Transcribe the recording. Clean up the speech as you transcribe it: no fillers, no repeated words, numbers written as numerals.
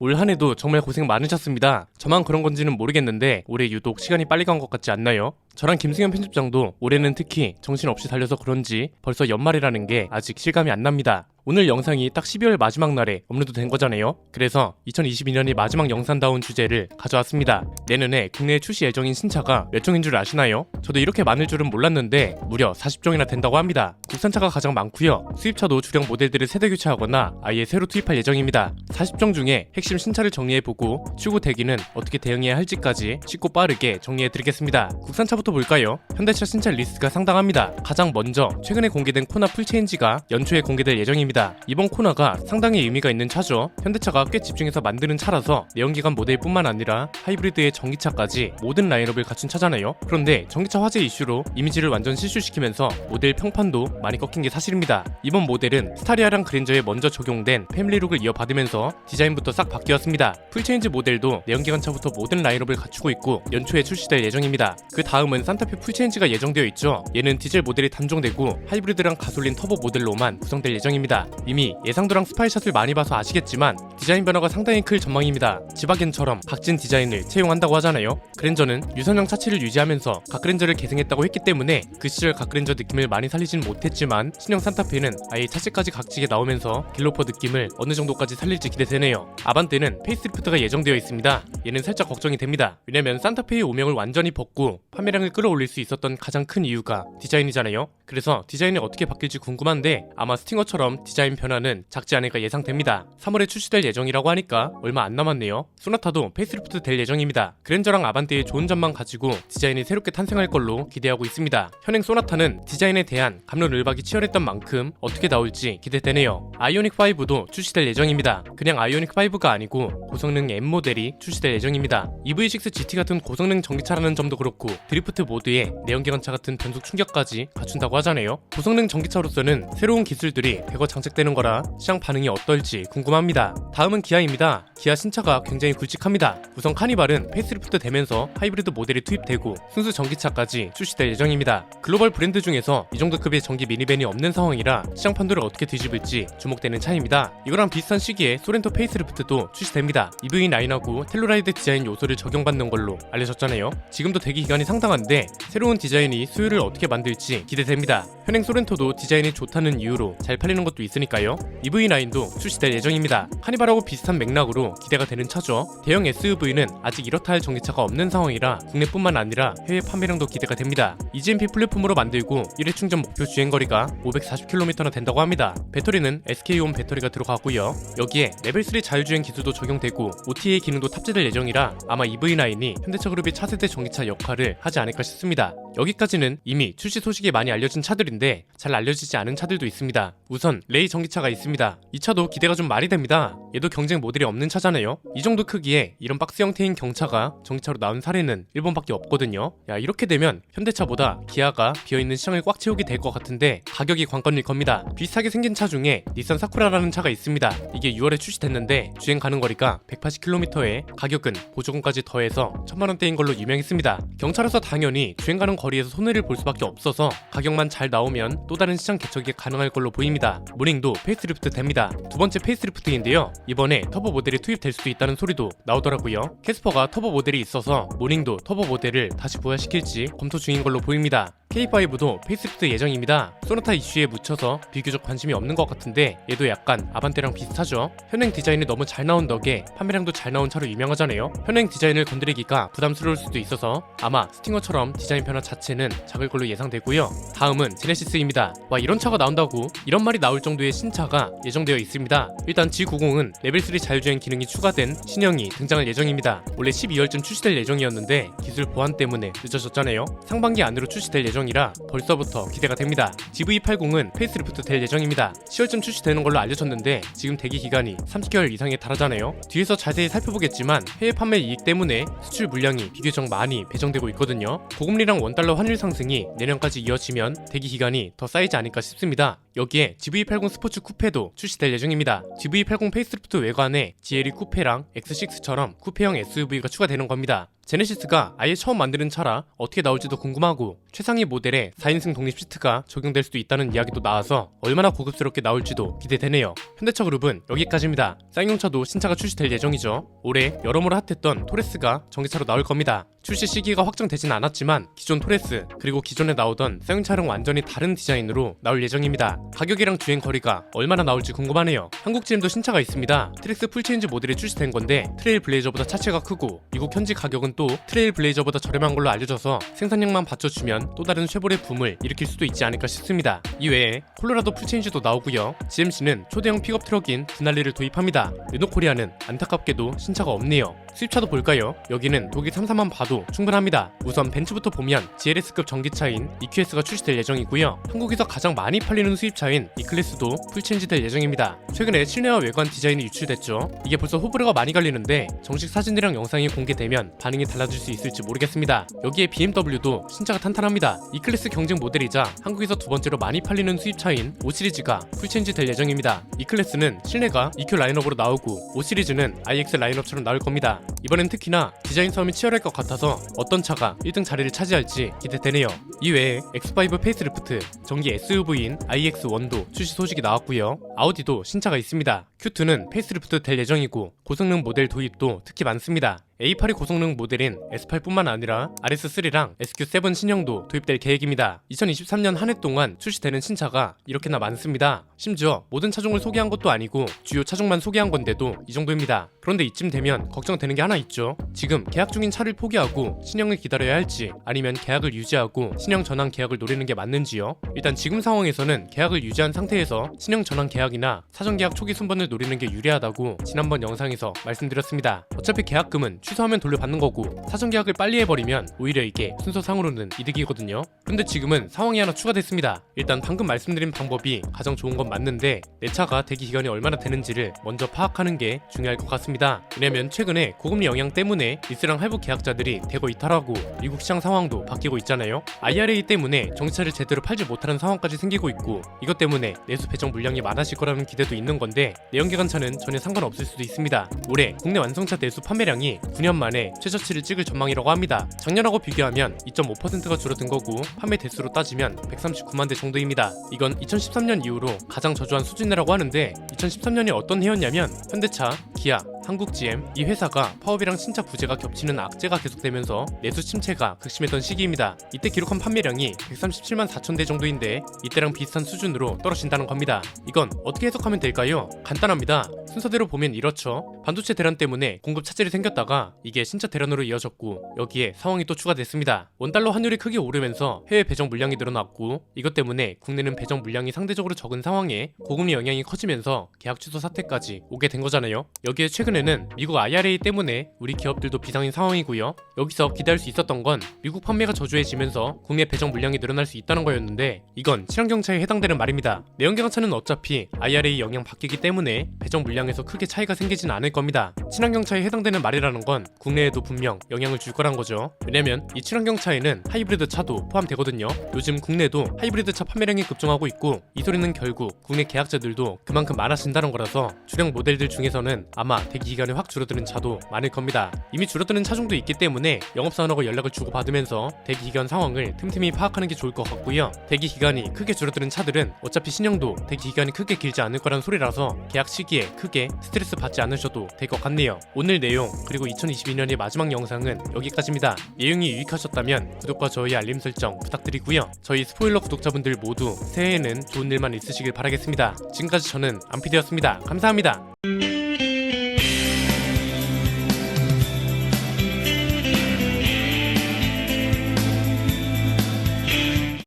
올 한해도 정말 고생 많으셨습니다. 저만 그런 건지는 모르겠는데 올해 유독 시간이 빨리 간 것 같지 않나요? 저랑 김승현 편집장도 올해는 특히 정신없이 달려서 그런지 벌써 연말이라는 게 아직 실감이 안 납니다. 오늘 영상이 딱 12월 마지막 날에 업로드 된 거잖아요. 그래서 2022년이 마지막 영상다운 주제를 가져왔습니다. 내년에 국내에 출시 예정인 신차가 몇 종인 줄 아시나요? 저도 이렇게 많을 줄은 몰랐는데 무려 40종이나 된다고 합니다. 국산차가 가장 많고요. 수입차도 주력 모델들을 세대 교체하거나 아예 새로 투입할 예정입니다. 40종 중에 핵심 신차를 정리해보고 추후 대기는 어떻게 대응해야 할지까지 쉽고 빠르게 정리해드리겠습니다. 국산차부터 볼까요? 현대차 신차 리스트가 상당합니다. 가장 먼저 최근에 공개된 코나 풀체인지가 연초에 공개될 예정입니다. 이번 코나가 상당히 의미가 있는 차죠. 현대차가 꽤 집중해서 만드는 차라서 내연기관 모델뿐만 아니라 하이브리드의 전기차까지 모든 라인업을 갖춘 차잖아요. 그런데 전기차 화재 이슈로 이미지를 완전 실추시키면서 모델 평판도 많이 꺾인 게 사실입니다. 이번 모델은 스타리아랑 그랜저에 먼저 적용된 패밀리룩을 이어받으면서 디자인부터 싹 바뀌었습니다. 풀체인지 모델도 내연기관차부터 모든 라인업을 갖추고 있고 연초에 출시될 예정입니다. 그 다음은 산타페 풀체인지가 예정되어 있죠. 얘는 디젤 모델이 단종되고 하이브리드랑 가솔린 터보 모델로만 구성될 예정입니다. 이미 예상도랑 스파이샷을 많이 봐서 아시겠지만 디자인 변화가 상당히 클 전망입니다. 지바겐처럼 각진 디자인을 채용한다고 하잖아요. 그랜저는 유선형 차체를 유지하면서 각그랜저를 계승했다고 했기 때문에 그 시절 각그랜저 느낌을 많이 살리진 못했지만 신형 산타페는 아예 차체까지 각지게 나오면서 갤로퍼 느낌을 어느 정도까지 살릴지 기대되네요. 아반떼는 페이스리프트가 예정되어 있습니다. 얘는 살짝 걱정이 됩니다. 왜냐면 산타페의 오명을 완전히 벗고 판매량을 끌어올릴 수 있었던 가장 큰 이유가 디자인이잖아요. 그래서 디자인이 어떻게 바뀔지 궁금한데 아마 스팅어처럼 디자인 변화는 작지 않을까 예상됩니다. 3월에 출시될 예정이라고 하니까 얼마 안 남았네요. 소나타도 페이스리프트 될 예정입니다. 그랜저랑 아반떼의 좋은 점만 가지고 디자인이 새롭게 탄생할 걸로 기대하고 있습니다. 현행 소나타는 디자인에 대한 갑론을박이 치열했던 만큼 어떻게 나올지 기대되네요. 아이오닉5도 출시될 예정입니다. 그냥 아이오닉5가 아니고 고성능 M 모델이 출시될 예정입니다. EV6 GT 같은 고성능 전기차라는 점도 그렇고 드리프트 모드에 내연기관차 같은 변속 충격까지 갖춘다고 하잖아요. 고성능 전기차로서는 새로운 기술들이 대거 장착되는 거라 시장 반응이 어떨지 궁금합니다. 다음은 기아입니다. 기아 신차가 굉장히 굵직합니다. 우선 카니발은 페이스리프트 되면서 하이브리드 모델이 투입되고 순수 전기차까지 출시될 예정입니다. 글로벌 브랜드 중에서 이 정도 급의 전기 미니밴이 없는 상황이라 시장 판도를 어떻게 뒤집을지 주목되는 차입니다. 이거랑 비슷한 시기에 소렌토 페이스리프트도 출시됩니다. EV9하고 텔루라이드 디자인 요소를 적용받는 걸로 알려졌잖아요. 지금도 대기 기간이 상당한데 새로운 디자인이 수요를 어떻게 만들지 기대됩니다. 현행 소렌토도 디자인이 좋다는 이유로 잘 팔리는 것도 있으니까요. EV9도 출시될 예정입니다. 카니발하고 비슷한 맥락으로 기대가 되는 차죠. 대형 SUV는 아직 이렇다 할 전기차가 없는 상황이라 국내뿐만 아니라 해외 판매량도 기대가 됩니다. EGMP 플랫폼으로 만들고 1회 충전 목표 주행거리가 540km나 된다고 합니다. 배터리는 SK온 배터리가 들어가고요. 여기에 레벨3 자율주행 기술도 적용되고 OTA 기능도 탑재될 예정이라 아마 EV9이 현대차 그룹의 차세대 전기차 역할을 하지 않을까 싶습니다. 여기까지는 이미 출시 소식이 많이 알려진 차들인데 잘 알려지지 않은 차들도 있습니다. 우선 레이 전기차가 있습니다. 이 차도 기대가 좀 많이 됩니다. 얘도 경쟁 모델이 없는 차잖아요. 이 정도 크기에 이런 박스 형태인 경차가 전기차로 나온 사례는 일본밖에 없거든요. 야, 이렇게 되면 현대차보다 기아가 비어있는 시장을 꽉 채우게 될 것 같은데 가격이 관건일 겁니다. 비슷하게 생긴 차 중에 닛산 사쿠라라는 차가 있습니다. 이게 6월에 출시됐는데 주행 가능 거리가 180km에 가격은 보조금까지 더해서 1000만원대인 걸로 유명했습니다. 경차라서 당연히 주행 가능 거리에서 손해를 볼 수밖에 없어서 가격만 잘 나오면 또 다른 시장 개척이 가능할 걸로 보입니다. 모닝도 페이스리프트 됩니다. 두 번째 페이스리프트인데요. 이번에 터보 모델이 투입될 수도 있다는 소리도 나오더라고요. 캐스퍼가 터보 모델이 있어서 모닝도 터보 모델을 다시 부활시킬지 검토 중인 걸로 보입니다. K5도 페이스리프트 예정입니다. 소나타 이슈에 묻혀서 비교적 관심이 없는 것 같은데 얘도 약간 아반떼랑 비슷하죠. 현행 디자인이 너무 잘 나온 덕에 판매량도 잘 나온 차로 유명하잖아요. 현행 디자인을 건드리기가 부담스러울 수도 있어서 아마 스팅어처럼 디자인 변화 자체는 작을 걸로 예상되고요. 다음은 제네시스입니다. 와, 이런 차가 나온다고? 이런 말이 나올 정도의 신차가 예정되어 있습니다. 일단 G90은 레벨3 자율주행 기능이 추가된 신형이 등장할 예정입니다. 원래 12월쯤 출시될 예정이었는데 기술 보완 때문에 늦어졌잖아요. 상반기 안으로 출시될 예정이라 벌써부터 기대가 됩니다. GV80은 페이스리프트 될 예정입니다. 10월쯤 출시되는 걸로 알려졌는데 지금 대기 기간이 30개월 이상에 달하잖아요. 뒤에서 자세히 살펴보겠지만 해외 판매 이익 때문에 수출 물량이 비교적 많이 배정되고 있거든요. 고금리랑 원달러 환율 상승이 내년까지 이어지면 대기 기간이 더 쌓이지 않을까 싶습니다. 여기에 GV80 스포츠 쿠페도 출시될 예정입니다. GV80 페이스리프트 외관에 GLE 쿠페랑 X6처럼 쿠페형 SUV가 추가되는 겁니다. 제네시스가 아예 처음 만드는 차라 어떻게 나올지도 궁금하고 최상위 모델에 4인승 독립 시트가 적용될 수도 있다는 이야기도 나와서 얼마나 고급스럽게 나올지도 기대되네요. 현대차 그룹은 여기까지입니다. 쌍용차도 신차가 출시될 예정이죠. 올해 여러모로 핫했던 토레스가 전기차로 나올 겁니다. 출시 시기가 확정되진 않았지만 기존 토레스 그리고 기존에 나오던 쌍용차랑 완전히 다른 디자인으로 나올 예정입니다. 가격이랑 주행 거리가 얼마나 나올지 궁금하네요. 한국 GM도 신차가 있습니다. 트랙스 풀체인지 모델이 출시된 건데 트레일 블레이저보다 차체가 크고 미국 현지 가격은 또 트레일 블레이저보다 저렴한 걸로 알려져서 생산량만 받쳐주면 또 다른 쉐보레 붐을 일으킬 수도 있지 않을까 싶습니다. 이외에 콜로라도 풀체인지도 나오고요. GMC는 초대형 픽업 트럭인 드날리를 도입합니다. 르노코리아는 안타깝게도 신차가 없네요. 수입차도 볼까요? 여기는 독일 3사만 봐도 충분합니다. 우선 벤츠부터 보면 GLS급 전기차인 EQS가 출시될 예정이고요. 한국에서 가장 많이 팔리는 수입차인 E클래스도 풀체인지 될 예정입니다. 최근에 실내와 외관 디자인이 유출됐죠. 이게 벌써 호불호가 많이 갈리는데 정식 사진이랑 영상이 공개되면 반응이 달라질 수 있을지 모르겠습니다. 여기에 BMW도 신차가 탄탄합니다. E클래스 경쟁 모델이자 한국에서 두 번째로 많이 팔리는 수입차인 5시리즈가 풀체인지 될 예정입니다. E클래스는 실내가 EQ 라인업으로 나오고 5시리즈는 iX 라인업처럼 나올 겁니다. 이번엔 특히나 디자인 싸움이 치열할 것 같아서 어떤 차가 1등 자리를 차지할지 기대되네요. 이외에 X5 페이스리프트, 전기 SUV인 iX1도 출시 소식이 나왔고요. 아우디도 신차가 있습니다. Q2는 페이스리프트 될 예정이고 고성능 모델 도입도 특히 많습니다. A8이 고성능 모델인 S8뿐만 아니라 RS3랑 SQ7 신형도 도입될 계획입니다. 2023년 한 해 동안 출시되는 신차가 이렇게나 많습니다. 심지어 모든 차종을 소개한 것도 아니고 주요 차종만 소개한 건데도 이 정도입니다. 그런데 이쯤 되면 걱정되는 게 하나 있죠. 지금 계약 중인 차를 포기하고 신형을 기다려야 할지 아니면 계약을 유지하고 신형 전환 계약을 노리는 게 맞는지요? 일단 지금 상황에서는 계약을 유지한 상태에서 신형 전환 계약이나 사전 계약 초기 순번을 노리는 게 유리하다고 지난번 영상에서 말씀드렸습니다. 어차피 계약금은 취소하면 돌려받는 거고 사전 계약을 빨리 해버리면 오히려 이게 순서상으로는 이득이거든요. 그런데 지금은 상황이 하나 추가됐습니다. 일단 방금 말씀드린 방법이 가장 좋은 건 맞는데 내 차가 대기 기간이 얼마나 되는지를 먼저 파악하는 게 중요할 것 같습니다. 왜냐면 최근에 고금리 영향 때문에 리스랑 할부 계약자들이 대거 이탈하고 미국 시장 상황도 바뀌고 있잖아요. IRA 때문에 전기차를 제대로 팔지 못하는 상황까지 생기고 있고 이것 때문에 내수 배정 물량이 많아질 거라는 기대도 있는 건데 내연기관차는 전혀 상관없을 수도 있습니다. 올해 국내 완성차 내수 판매량이 9년 만에 최저치를 찍을 전망이라고 합니다. 작년하고 비교하면 2.5%가 줄어든 거고 판매 대수로 따지면 139만 대 정도입니다. 이건 2013년 이후로 가장 저조한 수준이라고 하는데 2013년이 어떤 해였냐면 현대차, 기아, 한국 GM 이 회사가 파업이랑 신차 부재가 겹치는 악재가 계속되면서 내수 침체가 극심했던 시기입니다. 이때 기록한 판매량이 137만 4천 대 정도인데 이때랑 비슷한 수준으로 떨어진다는 겁니다. 이건 어떻게 해석하면 될까요? 간단합니다. 순서대로 보면 이렇죠. 반도체 대란 때문에 공급 차질이 생겼다가 이게 신차 대란으로 이어졌고 여기에 상황이 또 추가됐습니다. 원달러 환율이 크게 오르면서 해외 배정 물량이 늘어났고 이것 때문에 국내는 배정 물량이 상대적으로 적은 상황에 고금리 영향이 커지면서 계약 취소 사태까지 오게 된 거잖아요. 여기에 최근에는 미국 IRA 때문에 우리 기업들도 비상인 상황이고요. 여기서 기대할 수 있었던 건 미국 판매가 저조해지면서 국내 배정 물량이 늘어날 수 있다는 거였는데 이건 친환경차에 해당되는 말입니다. 내연기관차는 어차피 IRA 영향 바뀌기 때문에 배정 물량에서 크게 차이가 생기진 않을 겁니다. 친환경차에 해당되는 말이라는 건 국내에도 분명 영향을 줄 거란 거죠. 왜냐면 이 친환경차에는 하이브리드 차도 포함되거든요. 요즘 국내도 하이브리드 차 판매량이 급증하고 있고 이 소리는 결국 국내 계약자들도 그만큼 많아진다는 거라서 주력 모델들 중에서는 아마 대기 기간이 확 줄어드는 차도 많을 겁니다. 이미 줄어드는 차종도 있기 때문에 영업사원하고 연락을 주고받으면서 대기 기간 상황을 틈틈이 파악하는 게 좋을 것 같고요. 대기 기간이 크게 줄어드는 차들은 어차피 신형도 대기 기간이 크게 길지 않을 거란 소리라서 계약 시기에 크게 스트레스 받지 않으셔도 될 것 같네요. 오늘 내용 그리고 2022년의 마지막 영상은 여기까지입니다. 내용이 유익하셨다면 구독과 저희 알림 설정 부탁드리고요. 저희 스포일러 구독자분들 모두 새해에는 좋은 일만 있으시길 바라겠습니다. 지금까지 저는 안피디였습니다. 감사합니다.